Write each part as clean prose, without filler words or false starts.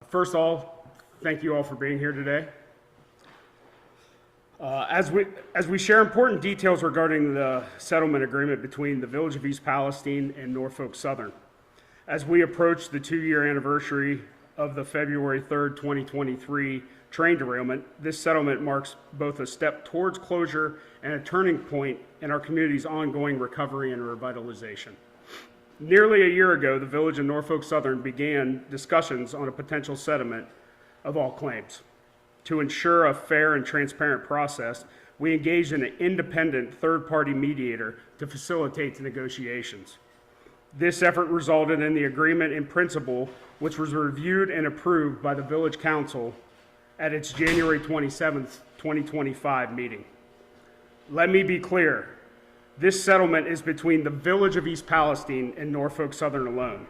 First of all, thank you all for being here today. As we share important details regarding the settlement agreement between the Village of East Palestine and Norfolk Southern, as we approach the 2-year anniversary of the February 3rd, 2023 train derailment, this settlement marks both a step towards closure and a turning point in our community's ongoing recovery and revitalization. Nearly a year ago, the Village of Norfolk Southern began discussions on a potential settlement of all claims. To ensure a fair and transparent process, we engaged an independent third-party mediator to facilitate the negotiations. This effort resulted in the agreement in principle, which was reviewed and approved by the Village Council at its January 27th, 2025 meeting. Let me be clear. This settlement is between the Village of East Palestine and Norfolk Southern alone.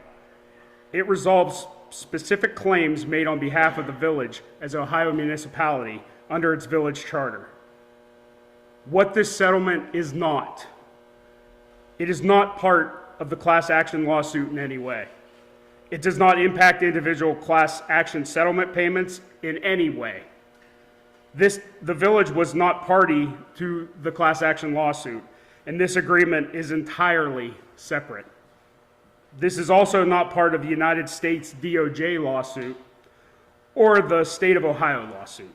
It resolves specific claims made on behalf of the village as an Ohio municipality under its village charter. What this settlement is not, it is not part of the class action lawsuit in any way. It does not impact individual class action settlement payments in any way. The village was not party to the class action lawsuit, and this agreement is entirely separate. This is also not part of the United States DOJ lawsuit or the State of Ohio lawsuit.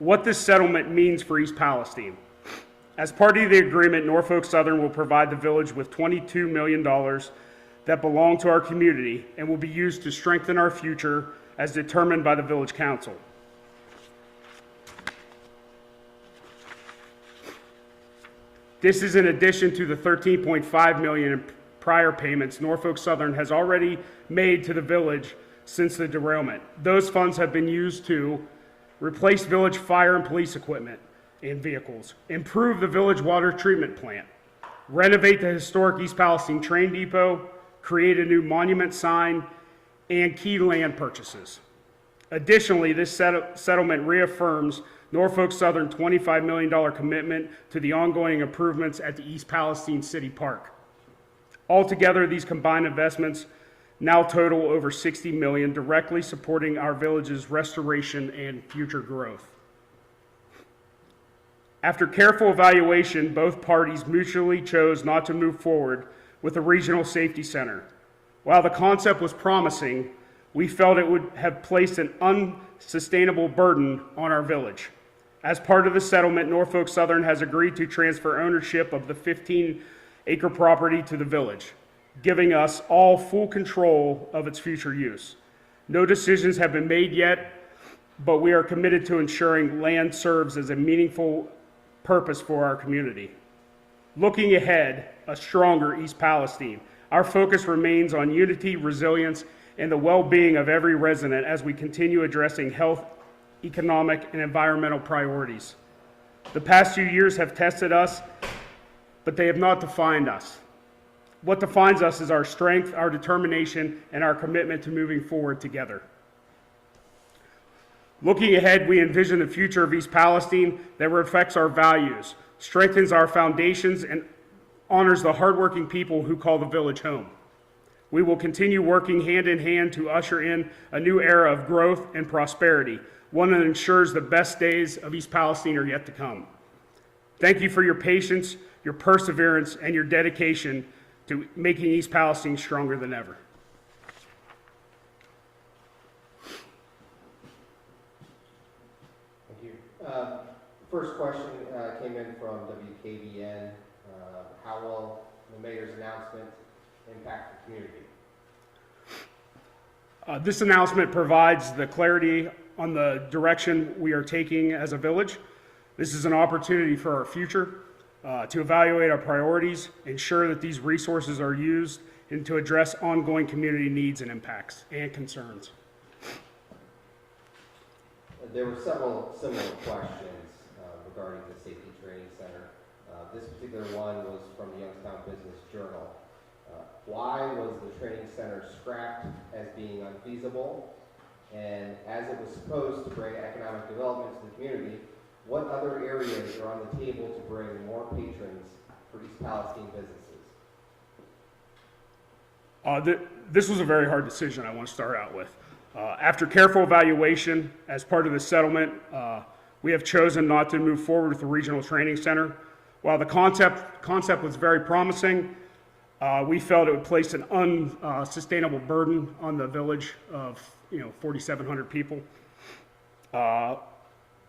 What this settlement means for East Palestine. As part of the agreement, Norfolk Southern will provide the village with $22 million that belong to our community and will be used to strengthen our future as determined by the Village Council. This is in addition to the $13.5 million in prior payments Norfolk Southern has already made to the village since the derailment. Those funds have been used to replace village fire and police equipment and vehicles, improve the village water treatment plant, renovate the historic East Palestine train depot, create a new monument sign, and key land purchases. Additionally, this settlement reaffirms Norfolk Southern's $25 million commitment to the ongoing improvements at the East Palestine City Park. Altogether, these combined investments now total over $60 million, directly supporting our village's restoration and future growth. After careful evaluation, both parties mutually chose not to move forward with a regional safety center. While the concept was promising, we felt it would have placed an unsustainable burden on our village. As part of the settlement, Norfolk Southern has agreed to transfer ownership of the 15-acre property to the village, giving us all full control of its future use. No decisions have been made yet, but we are committed to ensuring land serves as a meaningful purpose for our community. Looking ahead, a stronger East Palestine. Our focus remains on unity, resilience, and the well-being of every resident as we continue addressing health, economic, and environmental priorities. The past few years have tested us, but they have not defined us. What defines us is our strength, our determination, and our commitment to moving forward together. Looking ahead, we envision the future of East Palestine that reflects our values, strengthens our foundations, and honors the hardworking people who call the village home. We will continue working hand in hand to usher in a new era of growth and prosperity, one that ensures the best days of East Palestine are yet to come. Thank you for your patience, your perseverance, and your dedication to making East Palestine stronger than ever. Thank you. First question came in from WKBN. How will the mayor's announcement impact the community? This announcement provides the clarity on the direction we are taking as a village. This is an opportunity for our future to evaluate our priorities, ensure that these resources are used, and to address ongoing community needs and impacts and concerns. There were several similar questions regarding the Safety Training Center. This particular one was from the Youngstown Business Journal. Why was the training center scrapped as being unfeasible? And as it was supposed to bring economic development to the community, what other areas are on the table to bring more patrons for East Palestine businesses? This was a very hard decision I want to start out with. After careful evaluation, as part of the settlement, we have chosen not to move forward with the regional training center. While the concept was very promising, we felt it would place an unsustainable burden on the village of 4,700 people.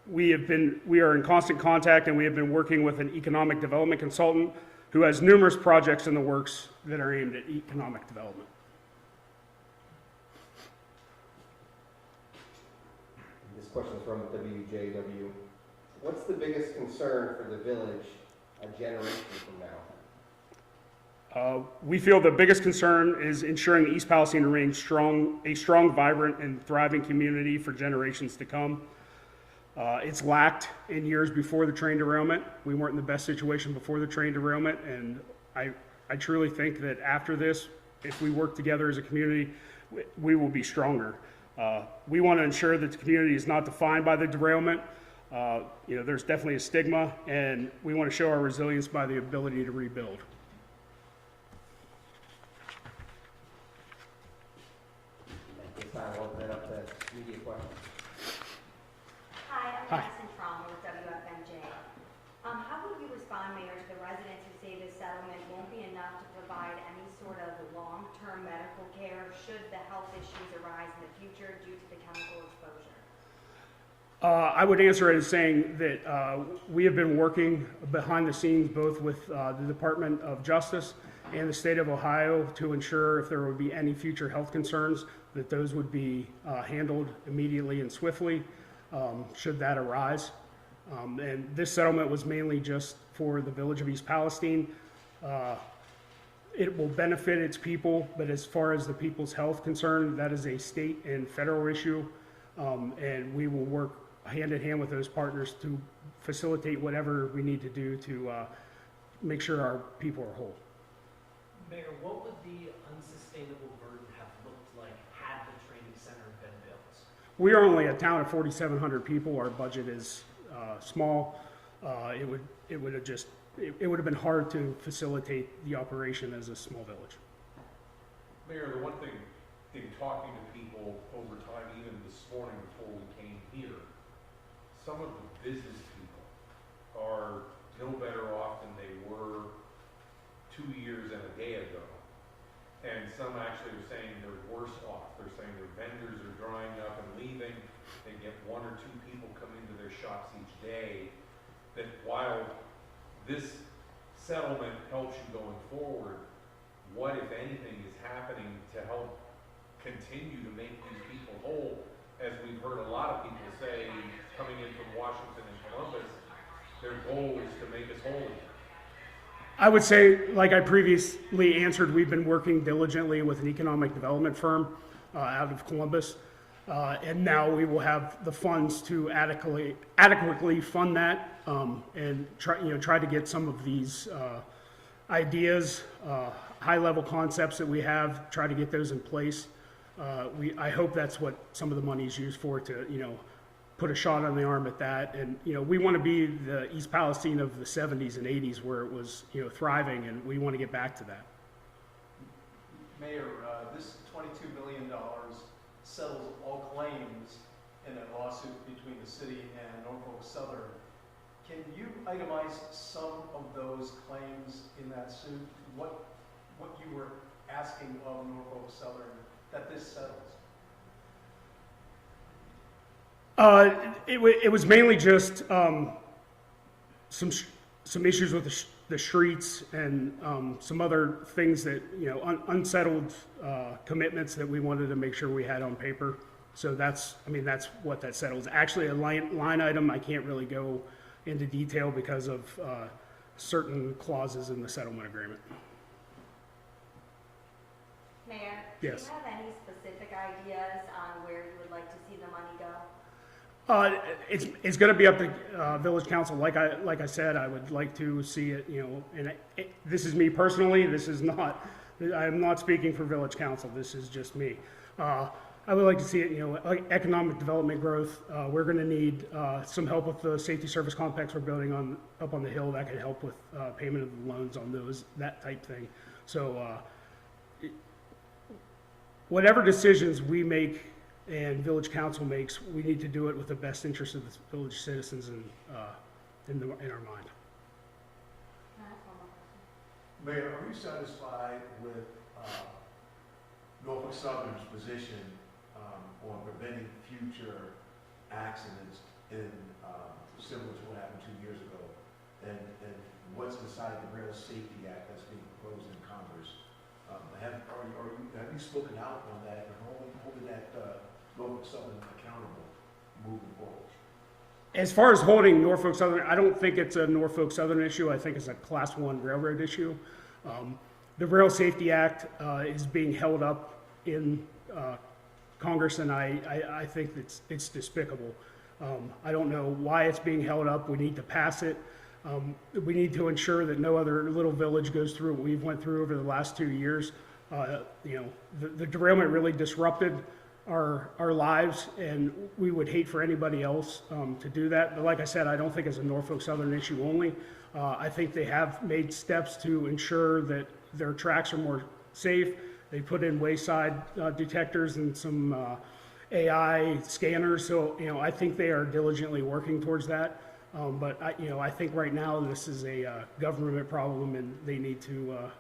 We are in constant contact, and we have been working with an economic development consultant who has numerous projects in the works that are aimed at economic development. This question is from WJW. What's the biggest concern for the village a generation from now? We feel the biggest concern is ensuring East Palestine remains a strong, vibrant, and thriving community for generations to come. It's lacked in years before the train derailment. We weren't in the best situation before the train derailment, and I truly think that after this, if we work together as a community, we will be stronger. We want to ensure that the community is not defined by the derailment. There's definitely a stigma, and we want to show our resilience by the ability to rebuild. At this time, I'll open it up to media questions. Hi, I'm Hi. Madison Trauma with WFMJ. How will you respond, Mayor, to the residents who say this settlement won't be enough to provide any sort of long-term medical care should the health issues arise in the future due to the chemical exposure? I would answer it as saying that we have been working behind the scenes both with the Department of Justice and the state of Ohio to ensure if there would be any future health concerns, that those would be handled immediately and swiftly should that arise. And this settlement was mainly just for the village of East Palestine. It will benefit its people, but as far as the people's health concerned, that is a state and federal issue. And we will work hand in hand with those partners to facilitate whatever we need to do to make sure our people are whole. Mayor, what would the unsustainable burden have looked like had the training center been built? We are only a town of 4,700 people. Our budget is small. It would have been hard to facilitate the operation as a small village. Mayor, the one thing, in talking to people over time, even this morning before we came here, some of the business people are no better off than they were 2 years and a day ago. And some actually are saying they're worse off. They're saying their vendors are drying up and leaving. They get 1 or 2 people come into their shops each day. That while this settlement helps you going forward, what, if anything, is happening to help continue to make these people whole? As we've heard a lot of people say, coming in from Washington and Columbus, their goal is to make us whole again. I would say, like I previously answered, we've been working diligently with an economic development firm out of Columbus. And now we will have the funds to adequately fund that and try to get some of these ideas, high-level concepts that we have, try to get those in place. I hope that's what some of the money is used for, to put a shot on the arm at that. And we want to be the East Palestine of the 70s and 80s, where it was thriving, and we want to get back to that. Mayor, this $22 million settles all claims in a lawsuit between the city and Norfolk Southern. Can you itemize some of those claims in that suit? What you were asking of Norfolk Southern that this settles? It was mainly just some issues with the streets and some other things that unsettled commitments that we wanted to make sure we had on paper. So that's what that settles. Actually, a line item I can't really go into detail because of certain clauses in the settlement agreement. Mayor, Yes. do you have any specific ideas on where you would like to see the money go? It's going to be up to village council. Like I said, I would like to see it. And this is me personally. This is not. I am not speaking for village council. This is just me. I would like to see it. Like economic development growth. We're going to need some help with the safety service complex we're building up on the hill. That could help with payment of the loans on those, that type thing. So whatever decisions we make and village council makes, we need to do it with the best interest of the village citizens in our mind. Can I ask one more question? Mayor, are you satisfied with Norfolk Southern's position on preventing future accidents similar to what happened 2 years ago? And what's beside the Rail Safety Act that's being proposed in Congress? Have you spoken out on that and holding that Norfolk Southern accountable moving forward? As far as holding Norfolk Southern, I don't think it's a Norfolk Southern issue. I think it's a Class 1 railroad issue. The Rail Safety Act is being held up in Congress, and I think it's despicable. I don't know why it's being held up. We need to pass it. We need to ensure that no other little village goes through what we've went through over the last 2 years. The derailment really disrupted our lives, and we would hate for anybody else to do that. But like I said, I don't think it's a Norfolk Southern issue only. I think they have made steps to ensure that their tracks are more safe. They put in wayside detectors and some AI scanners. So, I think they are diligently working towards that. But I think right now this is a government problem, and they need to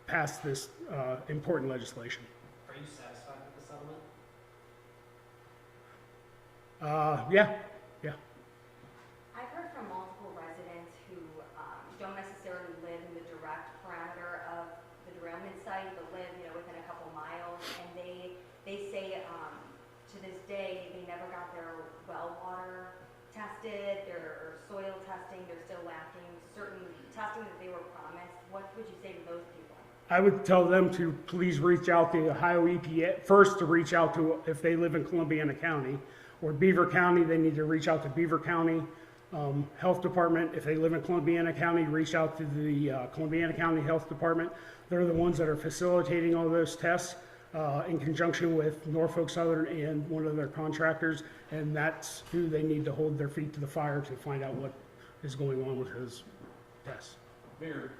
pass this important legislation. Are you satisfied with the settlement? Yeah. I've heard from multiple residents who don't necessarily live in the direct parameter of the derailment site, but live, within a couple miles, and they say to this day they never got their well water tested, their soil testing. They're still lacking certain testing that they were promised. What would you say to those people? I would tell them to please reach out to the Ohio EPA, first to reach out to, if they live in Columbiana County, or Beaver County, they need to reach out to Beaver County Health Department. If they live in Columbiana County, reach out to the Columbiana County Health Department. They're the ones that are facilitating all those tests in conjunction with Norfolk Southern and one of their contractors, and that's who they need to hold their feet to the fire to find out what is going on with those tests. Mayor,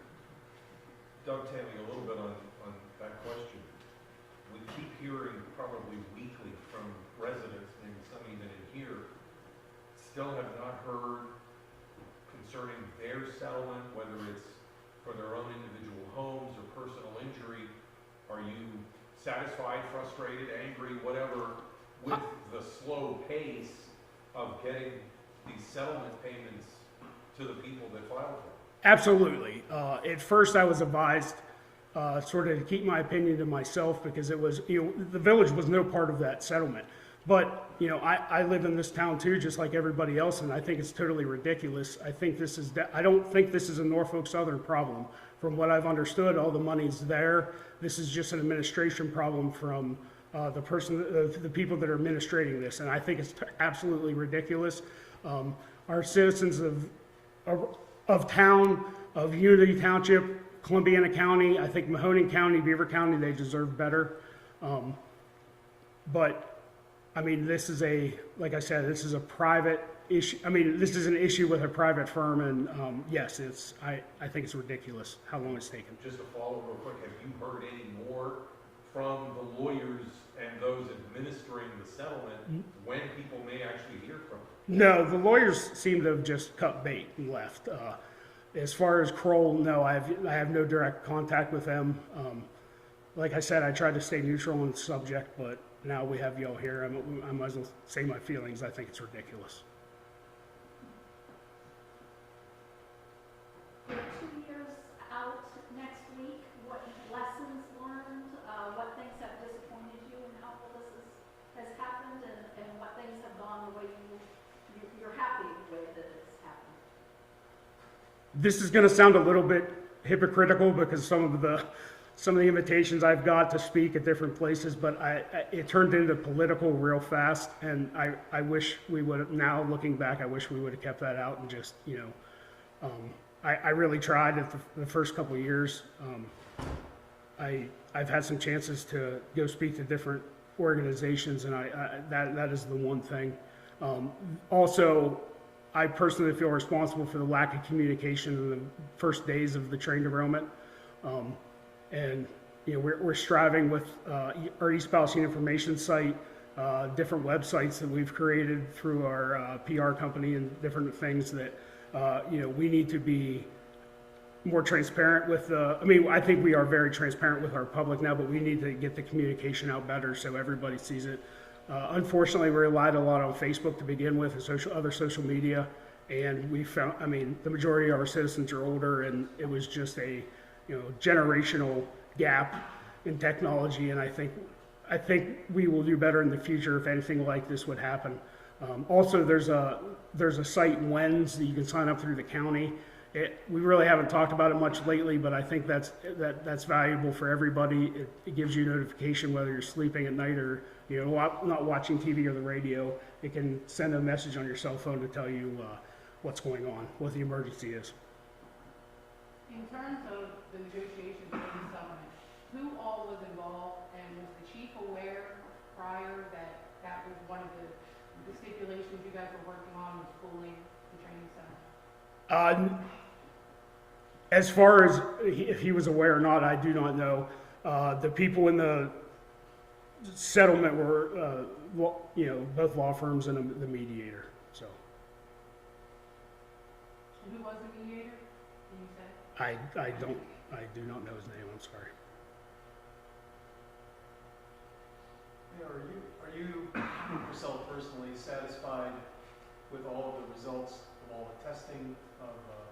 dovetailing a little bit on that question, we keep hearing probably weekly from residents, maybe some even in here, still have not heard concerning their settlement, whether it's for their own individual homes or personal injury. Are you satisfied, frustrated, angry, whatever, with the slow pace of getting these settlement payments to the people that filed for them? Absolutely. At first, I was advised sort of to keep my opinion to myself because it was, the village was no part of that settlement. But, I live in this town too, just like everybody else, and I think it's totally ridiculous. I don't think this is a Norfolk Southern problem. From what I've understood, all the money's there. This is just an administration problem from the people that are administrating this, and I think it's absolutely ridiculous. Our citizens of town, of Unity Township, Columbiana County, I think Mahoning County, Beaver County, they deserve better. But this is like I said, this is a private issue. This is an issue with a private firm, and yes, I think it's ridiculous how long it's taken. Just to follow real quick, have you heard any more from the lawyers and those administering the settlement when people may actually hear from them? No, the lawyers seem to have just cut bait and left. As far as Kroll, no, I have no direct contact with them. Like I said, I tried to stay neutral on the subject, but now we have y'all here. I might as well say my feelings. I think it's ridiculous. We're 2 years out next week. What lessons learned? What things have disappointed you in how all this has happened, and what things have gone the way you're happy the way that it's happened? This is going to sound a little bit hypocritical because some of the invitations I've got to speak at different places, but it turned into political real fast, and I wish we would have, now looking back, I wish we would have kept that out and just, I really tried at the first couple of years. I've had some chances to go speak to different organizations, and that is the one thing. Also, I personally feel responsible for the lack of communication in the first days of the train derailment. And we're striving with our East Palestine information site different websites that we've created through our PR company and different things that, we need to be more transparent with I think we are very transparent with our public now, but we need to get the communication out better so everybody sees it. Unfortunately, we relied a lot on Facebook to begin with and other social media. And we found, the majority of our citizens are older, and it was just a, generational gap in technology. And I think we will do better in the future if anything like this would happen. Also, there's a site, WENS, that you can sign up through the county. We really haven't talked about it much lately, but I think that's valuable for everybody. It gives you notification whether you're sleeping at night or not watching TV or the radio. It can send a message on your cell phone to tell you what's going on, what the emergency is. In terms of the negotiations for the settlement, who all was involved, and was the chief aware prior that that was one of the stipulations you guys were working on, was pooling the training center? As far as if he was aware or not, I do not know. The people in the settlement were, both law firms and the mediator. So And who was the mediator, did you say? I do not know his name. I'm sorry. Are you yourself personally satisfied with all of the results of all the testing of the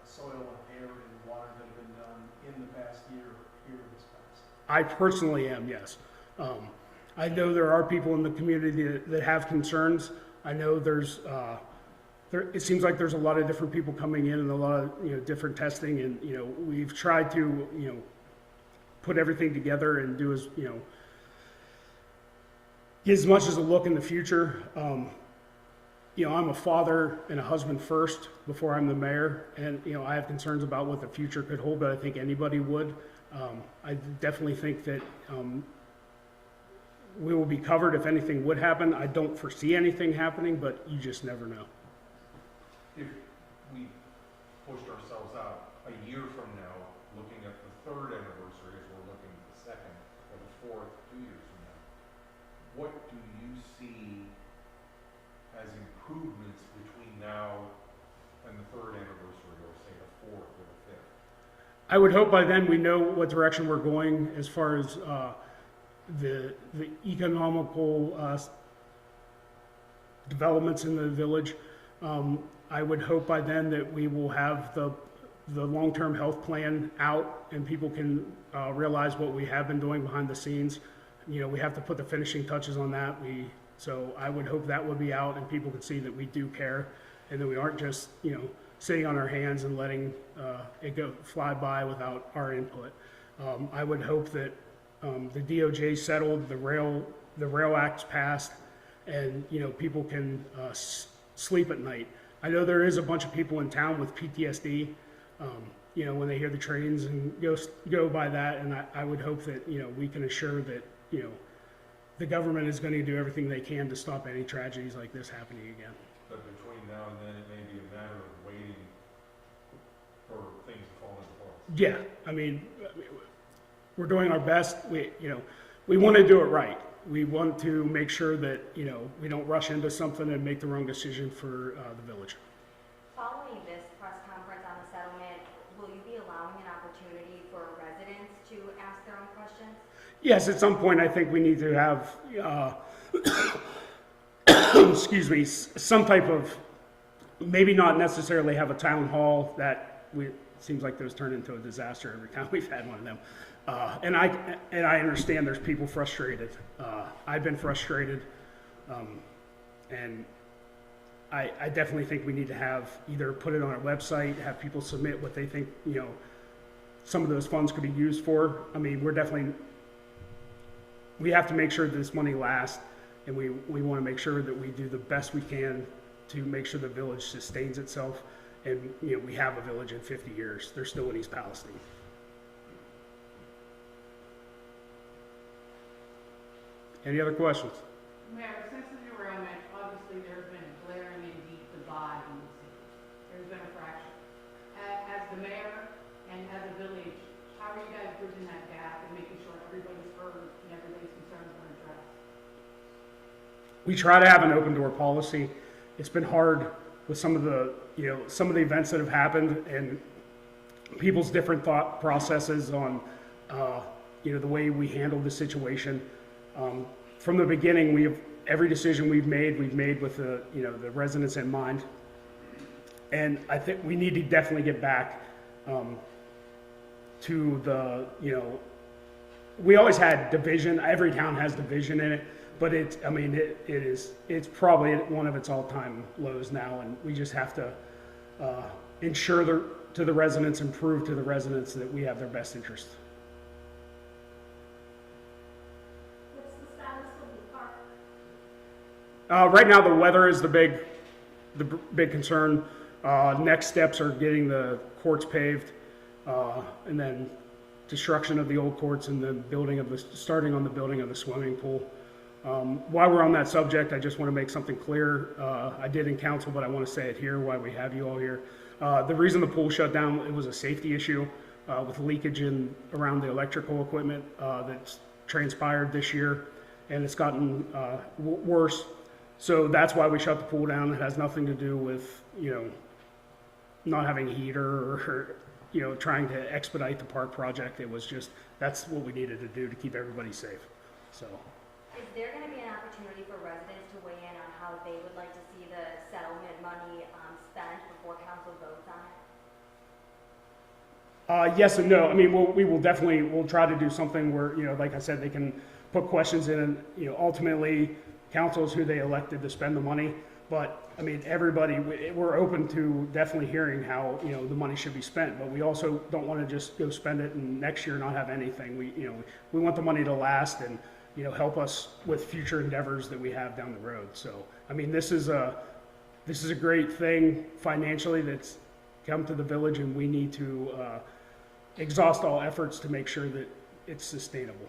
soil and air and water that have been done in the past year this past? I personally am, yes. I know there are people in the community that have concerns. I know it seems like there's a lot of different people coming in and a lot of different testing, and we've tried to put everything together and do as get as much as a look in the future. I'm a father and a husband first before I'm the mayor, and I have concerns about what the future could hold, but I think anybody would. I definitely think that we will be covered if anything would happen. I don't foresee anything happening, but you just never know. If we pushed ourselves out a year from now, looking at the third anniversary as we're looking at the second, or the fourth, 2 years from now, what do you see as improvements between now and the third anniversary, or say the fourth or the fifth? I would hope by then we know what direction we're going as far as the economical developments in the village. I would hope by then that we will have the long-term health plan out and people can realize what we have been doing behind the scenes. We have to put the finishing touches on that. So I would hope that would be out and people can see that we do care and that we aren't just, sitting on our hands and letting it fly by without our input. I would hope that the DOJ settled, the Rail Act's passed, and people can sleep at night. I know there is a bunch of people in town with PTSD, when they hear the trains and go by that, and I would hope that we can assure that the government is going to do everything they can to stop any tragedies like this happening again. But between now and then, it may be a matter of waiting for things to fall into place. Yeah, we're doing our best. We want to do it right. We want to make sure that, we don't rush into something and make the wrong decision for the village. Following this press conference on the settlement, will you be allowing an opportunity for residents to ask their own questions? Yes, at some point, I think we need to have, excuse me, some type of, maybe not necessarily have a town hall it seems like those turn into a disaster every time we've had one of them. And I understand there's people frustrated. I've been frustrated. And I definitely think we need to have either put it on our website, have people submit what they think, some of those funds could be used for. We have to make sure that this money lasts, and we want to make sure that we do the best we can to make sure the village sustains itself. And, we have a village in 50 years. They're still in East Palestine. Any other questions? Mayor, since the derailment, obviously there's been a glaring and deep divide in the city. There's been a fracture. As the mayor and as a village, how are you guys bridging that gap and making sure everybody's heard and everybody's concerns are addressed? we try to have an open door policy. It's been hard with some of the, some of the events that have happened and people's different thought processes on, the way we handle the situation. From the beginning, every decision we've made with the residents in mind. And I think we need to definitely get back to the, we always had division. Every town has division in it, but it's probably one of its all-time lows now, and we just have to ensure to the residents and prove to the residents that we have their best interest. What's the status of the park? Right now, the weather is the big concern. Next steps are getting the courts paved, and then destruction of the old courts and the starting on the building of the swimming pool. While we're on that subject, I just want to make something clear. I did in council, but I want to say it here while we have you all here. The reason the pool shut down, it was a safety issue with leakage around the electrical equipment that's transpired this year, and it's gotten worse. So that's why we shut the pool down. It has nothing to do with, not having a heater or, trying to expedite the park project. It was just, that's what we needed to do to keep everybody safe, so. Is there going to be an opportunity for residents to weigh in on how they would like to see the settlement money spent before council votes on it? Yes and no. I mean, we'll try to do something where, like I said, they can put questions in and, ultimately council is who they elected to spend the money. But I mean, everybody, we're open to definitely hearing how, the money should be spent, but we also don't want to just go spend it and next year not have anything. We want the money to last and, help us with future endeavors that we have down the road. So, I mean, this is a great thing financially that's come to the village, and we need to exhaust all efforts to make sure that it's sustainable.